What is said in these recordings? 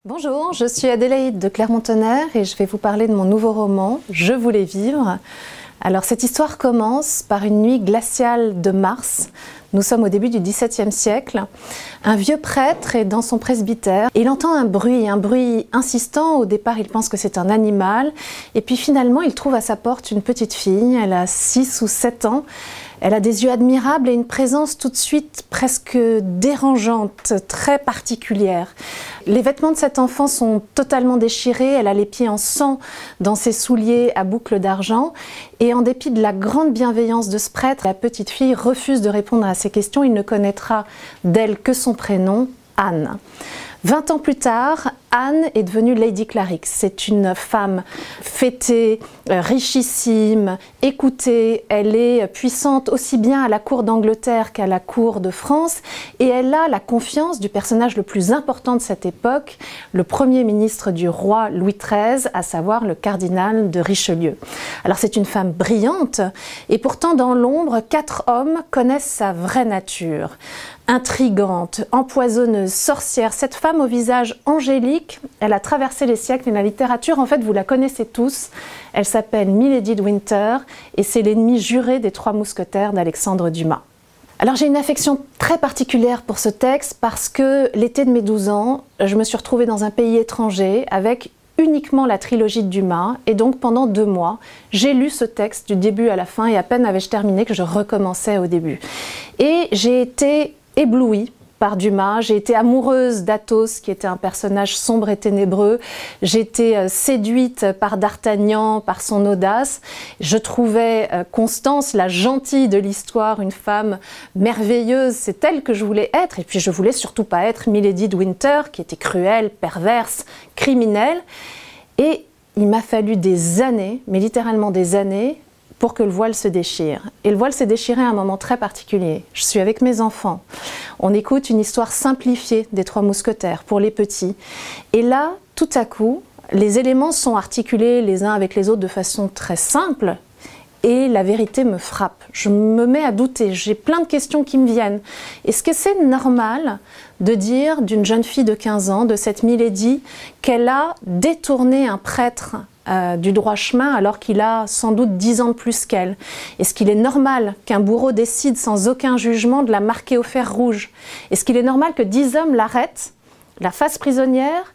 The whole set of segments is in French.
Bonjour, je suis Adélaïde de Clermont-Tonnerre et je vais vous parler de mon nouveau roman « Je voulais vivre ». Alors cette histoire commence par une nuit glaciale de mars. Nous sommes au début du XVIIe siècle. Un vieux prêtre est dans son presbytère. Il entend un bruit insistant. Au départ, il pense que c'est un animal. Et puis finalement, il trouve à sa porte une petite fille. Elle a 6 ou 7 ans. Elle a des yeux admirables et une présence tout de suite presque dérangeante, très particulière. Les vêtements de cette enfant sont totalement déchirés, elle a les pieds en sang dans ses souliers à boucles d'argent. Et en dépit de la grande bienveillance de ce prêtre, la petite fille refuse de répondre à ses questions. Il ne connaîtra d'elle que son prénom, Anne. 20 ans plus tard, Anne est devenue Lady Clarix. C'est une femme fêtée, richissime, écoutée. Elle est puissante aussi bien à la cour d'Angleterre qu'à la cour de France. Et elle a la confiance du personnage le plus important de cette époque, le premier ministre du roi Louis XIII, à savoir le cardinal de Richelieu. Alors c'est une femme brillante et pourtant dans l'ombre, 4 hommes connaissent sa vraie nature. Intrigante, empoisonneuse, sorcière, cette femme au visage angélique, elle a traversé les siècles et la littérature, en fait, vous la connaissez tous. Elle s'appelle Milady de Winter et c'est l'ennemi juré des 3 mousquetaires d'Alexandre Dumas. Alors j'ai une affection très particulière pour ce texte parce que l'été de mes 12 ans, je me suis retrouvée dans un pays étranger avec uniquement la trilogie de Dumas et donc pendant 2 mois, j'ai lu ce texte du début à la fin et à peine avais-je terminé que je recommençais au début. Et j'ai été éblouie par Dumas, j'ai été amoureuse d'Athos qui était un personnage sombre et ténébreux, j'ai été séduite par D'Artagnan, par son audace, je trouvais Constance, la gentille de l'histoire, une femme merveilleuse, c'est elle que je voulais être, et puis je voulais surtout pas être Milady de Winter qui était cruelle, perverse, criminelle, et il m'a fallu des années, mais littéralement des années, pour que le voile se déchire. Et le voile s'est déchiré à un moment très particulier. Je suis avec mes enfants. On écoute une histoire simplifiée des 3 mousquetaires pour les petits. Et là, tout à coup, les éléments sont articulés les uns avec les autres de façon très simple. Et la vérité me frappe. Je me mets à douter. J'ai plein de questions qui me viennent. Est-ce que c'est normal de dire d'une jeune fille de 15 ans, de cette Milady, qu'elle a détourné un prêtre du droit chemin alors qu'il a sans doute 10 ans de plus qu'elle? Est-ce qu'il est normal qu'un bourreau décide sans aucun jugement de la marquer au fer rouge? Est-ce qu'il est normal que 10 hommes l'arrêtent, la fassent prisonnière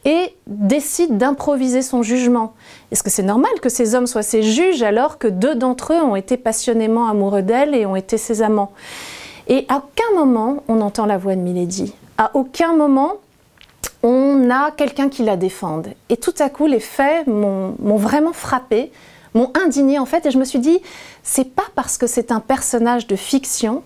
et décident d'improviser son jugement? Est-ce que c'est normal que ces hommes soient ses juges alors que 2 d'entre eux ont été passionnément amoureux d'elle et ont été ses amants? Et à aucun moment on entend la voix de Milady. À aucun moment on a quelqu'un qui la défende. Et tout à coup, les faits m'ont vraiment frappée, m'ont indignée en fait, et je me suis dit, c'est pas parce que c'est un personnage de fiction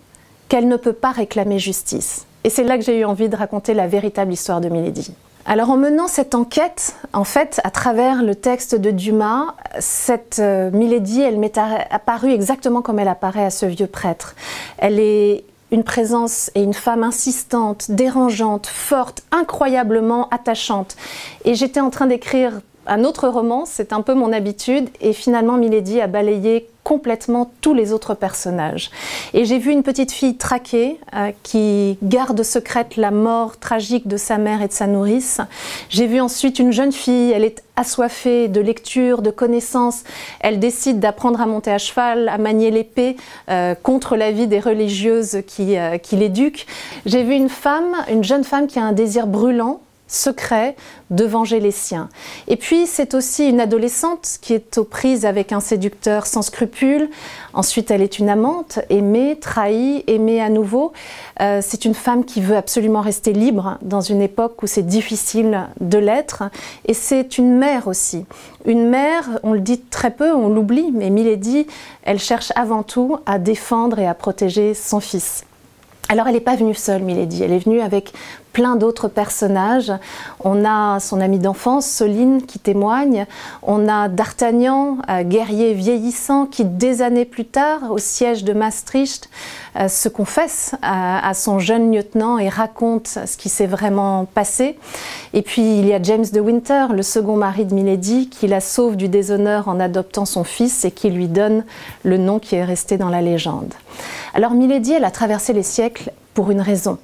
qu'elle ne peut pas réclamer justice. Et c'est là que j'ai eu envie de raconter la véritable histoire de Milady. Alors en menant cette enquête, en fait, à travers le texte de Dumas, cette Milady, elle m'est apparue exactement comme elle apparaît à ce vieux prêtre. Elle est une présence et une femme insistante, dérangeante, forte, incroyablement attachante. Et j'étais en train d'écrire un autre roman, c'est un peu mon habitude, et finalement Milady a balayé complètement tous les autres personnages. Et j'ai vu une petite fille traquée qui garde secrète la mort tragique de sa mère et de sa nourrice. J'ai vu ensuite une jeune fille, elle est assoiffée de lecture, de connaissances. Elle décide d'apprendre à monter à cheval, à manier l'épée contre l'avis des religieuses qui l'éduquent. J'ai vu une jeune femme qui a un désir brûlant, secret, de venger les siens. Et puis c'est aussi une adolescente qui est aux prises avec un séducteur sans scrupules. Ensuite elle est une amante, aimée, trahie, aimée à nouveau. C'est une femme qui veut absolument rester libre dans une époque où c'est difficile de l'être. Et c'est une mère aussi. Une mère, on le dit très peu, on l'oublie, mais Milady, elle cherche avant tout à défendre et à protéger son fils. Alors elle n'est pas venue seule, Milady, elle est venue avec plein d'autres personnages. On a son amie d'enfance, Soline, qui témoigne. On a D'Artagnan, guerrier vieillissant, qui des années plus tard, au siège de Maastricht, se confesse à son jeune lieutenant et raconte ce qui s'est vraiment passé. Et puis il y a James de Winter, le second mari de Milady, qui la sauve du déshonneur en adoptant son fils et qui lui donne le nom qui est resté dans la légende. Alors Milady, elle a traversé les siècles pour une raison.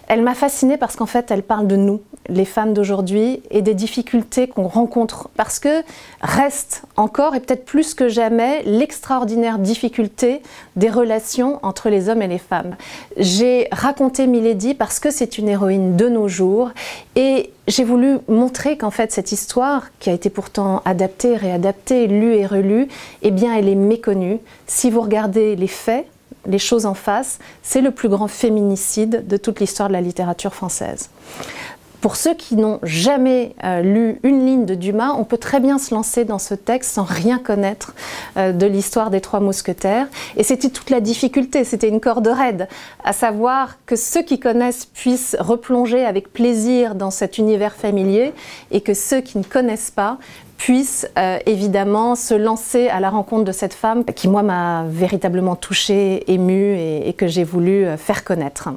Elle m'a fascinée parce qu'en fait, elle parle de nous, les femmes d'aujourd'hui, et des difficultés qu'on rencontre. Parce que reste encore, et peut-être plus que jamais, l'extraordinaire difficulté des relations entre les hommes et les femmes. J'ai raconté Milady parce que c'est une héroïne de nos jours, et j'ai voulu montrer qu'en fait, cette histoire, qui a été pourtant adaptée, réadaptée, lue et relue, eh bien, elle est méconnue. Si vous regardez les faits, les choses en face, c'est le plus grand féminicide de toute l'histoire de la littérature française. Pour ceux qui n'ont jamais lu une ligne de Dumas, on peut très bien se lancer dans ce texte sans rien connaître de l'histoire des Trois Mousquetaires. Et c'était toute la difficulté, c'était une corde raide, à savoir que ceux qui connaissent puissent replonger avec plaisir dans cet univers familier et que ceux qui ne connaissent pas puissent évidemment se lancer à la rencontre de cette femme qui, moi, m'a véritablement touchée, émue et que j'ai voulu faire connaître.